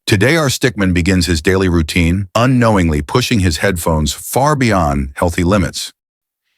Today, our stickman begins his daily routine, unknowingly pushing his headphones far beyond healthy limits.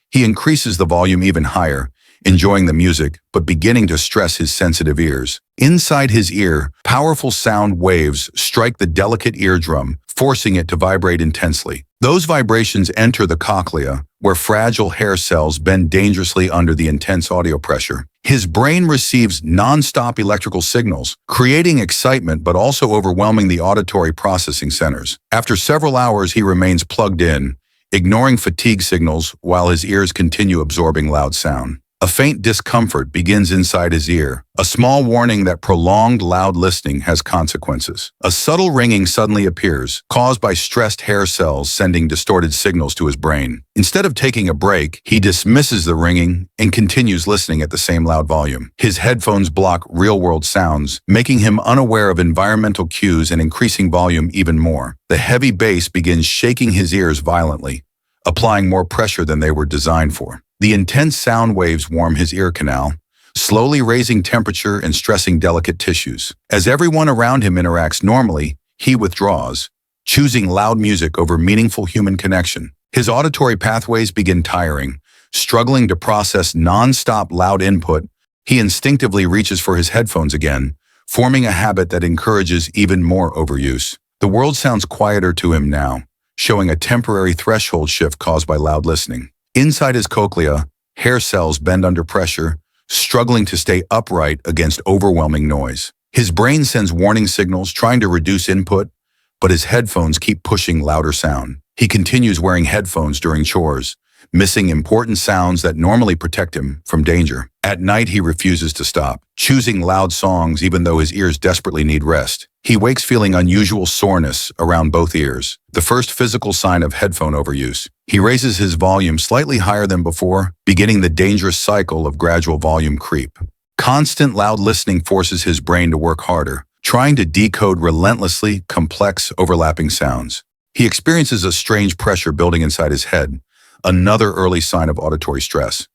He increases the volume even higher, enjoying the music, but beginning to stress his sensitive ears. Inside his ear, powerful sound waves strike the delicate eardrum, forcing it to vibrate intensely. Those vibrations enter the cochlea, where fragile hair cells bend dangerously under the intense audio pressure. His brain receives non-stop electrical signals, creating excitement but also overwhelming the auditory processing centers. After several hours, he remains plugged in, ignoring fatigue signals while his ears continue absorbing loud sound. A faint discomfort begins inside his ear, a small warning that prolonged loud listening has consequences. A subtle ringing suddenly appears, caused by stressed hair cells sending distorted signals to his brain. Instead of taking a break, he dismisses the ringing and continues listening at the same loud volume. His headphones block real-world sounds, making him unaware of environmental cues and increasing volume even more. The heavy bass begins shaking his ears violently, applying more pressure than they were designed for. The intense sound waves warm his ear canal, slowly raising temperature and stressing delicate tissues. As everyone around him interacts normally, he withdraws, choosing loud music over meaningful human connection. His auditory pathways begin tiring, struggling to process non-stop loud input. He instinctively reaches for his headphones again, forming a habit that encourages even more overuse. The world sounds quieter to him now, showing a temporary threshold shift caused by loud listening. Inside his cochlea, hair cells bend under pressure, struggling to stay upright against overwhelming noise. His brain sends warning signals, trying to reduce input, but his headphones keep pushing louder sound. He continues wearing headphones during chores, missing important sounds that normally protect him from danger. At night, he refuses to stop, choosing loud songs even though his ears desperately need rest. He wakes feeling unusual soreness around both ears, the first physical sign of headphone overuse. He raises his volume slightly higher than before, beginning the dangerous cycle of gradual volume creep. Constant loud listening forces his brain to work harder, trying to decode relentlessly complex overlapping sounds. He experiences a strange pressure building inside his head, another early sign of auditory stress.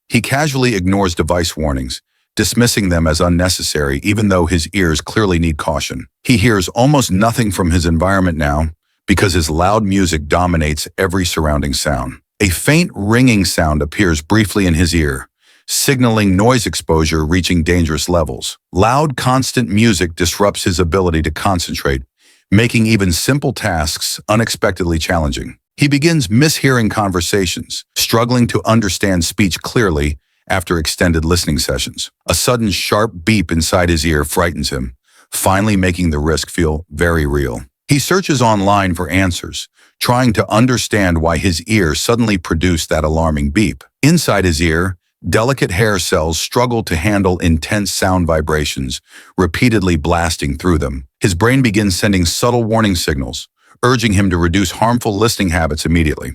He casually ignores device warnings, dismissing them as unnecessary even though his ears clearly need caution. He hears almost nothing from his environment now because his loud music dominates every surrounding sound. A faint ringing sound appears briefly in his ear, signaling noise exposure reaching dangerous levels. Loud, constant music disrupts his ability to concentrate, making even simple tasks unexpectedly challenging. He begins mishearing conversations, struggling to understand speech clearly after extended listening sessions. A sudden sharp beep inside his ear frightens him, finally making the risk feel very real. He searches online for answers, trying to understand why his ear suddenly produced that alarming beep. Inside his ear, delicate hair cells struggle to handle intense sound vibrations, repeatedly blasting through them. His brain begins sending subtle warning signals, urging him to reduce harmful listening habits immediately.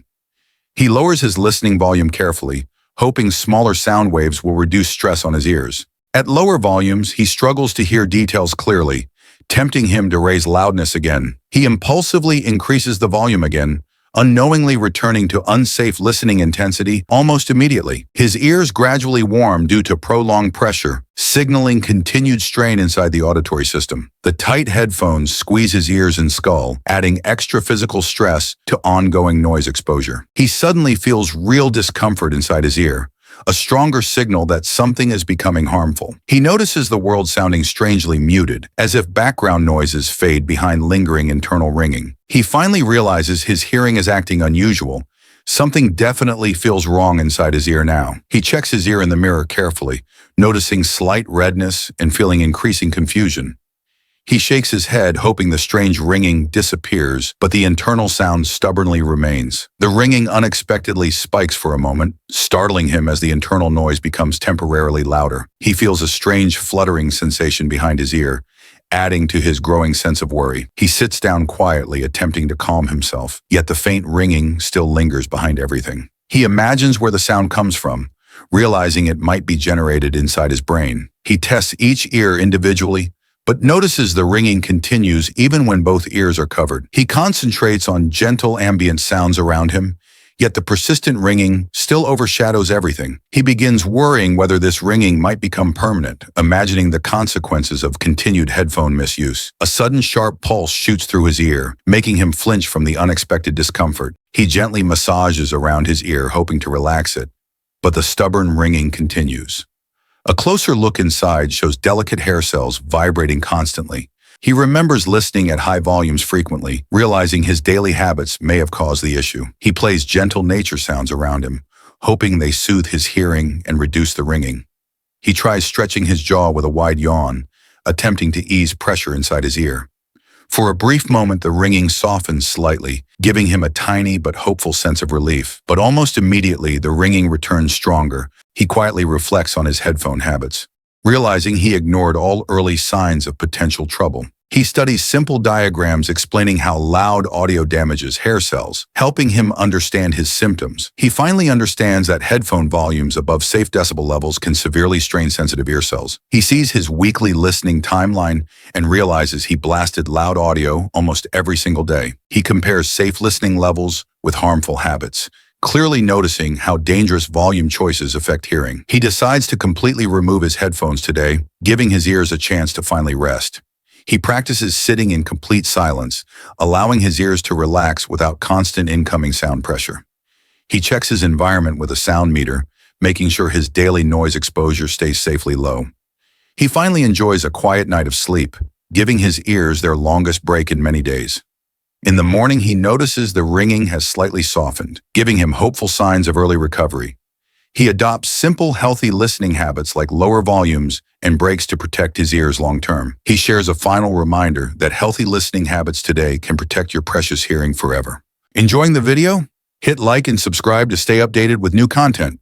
He lowers his listening volume carefully, hoping smaller sound waves will reduce stress on his ears. At lower volumes, he struggles to hear details clearly, tempting him to raise loudness again. He impulsively increases the volume again, unknowingly returning to unsafe listening intensity almost immediately. His ears gradually warm due to prolonged pressure, signaling continued strain inside the auditory system. The tight headphones squeeze his ears and skull, adding extra physical stress to ongoing noise exposure. He suddenly feels real discomfort inside his ear, a stronger signal that something is becoming harmful. He notices the world sounding strangely muted, as if background noises fade behind lingering internal ringing. He finally realizes his hearing is acting unusual. Something definitely feels wrong inside his ear now. He checks his ear in the mirror carefully, noticing slight redness and feeling increasing confusion. He shakes his head, hoping the strange ringing disappears, but the internal sound stubbornly remains. The ringing unexpectedly spikes for a moment, startling him as the internal noise becomes temporarily louder. He feels a strange fluttering sensation behind his ear, adding to his growing sense of worry. He sits down quietly, attempting to calm himself, yet the faint ringing still lingers behind everything. He imagines where the sound comes from, realizing it might be generated inside his brain. He tests each ear individually, but notices the ringing continues even when both ears are covered. He concentrates on gentle ambient sounds around him, Yet the persistent ringing still overshadows everything. He begins worrying whether this ringing might become permanent, imagining the consequences of continued headphone misuse. A sudden sharp pulse shoots through his ear, making him flinch from the unexpected discomfort. He gently massages around his ear, hoping to relax it, but the stubborn ringing continues. A closer look inside shows delicate hair cells vibrating constantly. He remembers listening at high volumes frequently, realizing his daily habits may have caused the issue. He plays gentle nature sounds around him, hoping they soothe his hearing and reduce the ringing. He tries stretching his jaw with a wide yawn, attempting to ease pressure inside his ear. For a brief moment, the ringing softens slightly, giving him a tiny but hopeful sense of relief. But almost immediately, the ringing returns stronger. He quietly reflects on his headphone habits, realizing he ignored all early signs of potential trouble. He studies simple diagrams explaining how loud audio damages hair cells, helping him understand his symptoms. He finally understands that headphone volumes above safe decibel levels can severely strain sensitive ear cells. He sees his weekly listening timeline and realizes he blasted loud audio almost every single day. He compares safe listening levels with harmful habits, clearly noticing how dangerous volume choices affect hearing. He decides to completely remove his headphones today, giving his ears a chance to finally rest. He practices sitting in complete silence, allowing his ears to relax without constant incoming sound pressure. He checks his environment with a sound meter, making sure his daily noise exposure stays safely low. He finally enjoys a quiet night of sleep, giving his ears their longest break in many days. In the morning, he notices the ringing has slightly softened, giving him hopeful signs of early recovery. He adopts simple, healthy listening habits like lower volumes and breaks to protect his ears long-term. He shares a final reminder that healthy listening habits today can protect your precious hearing forever. Enjoying the video? Hit like and subscribe to stay updated with new content.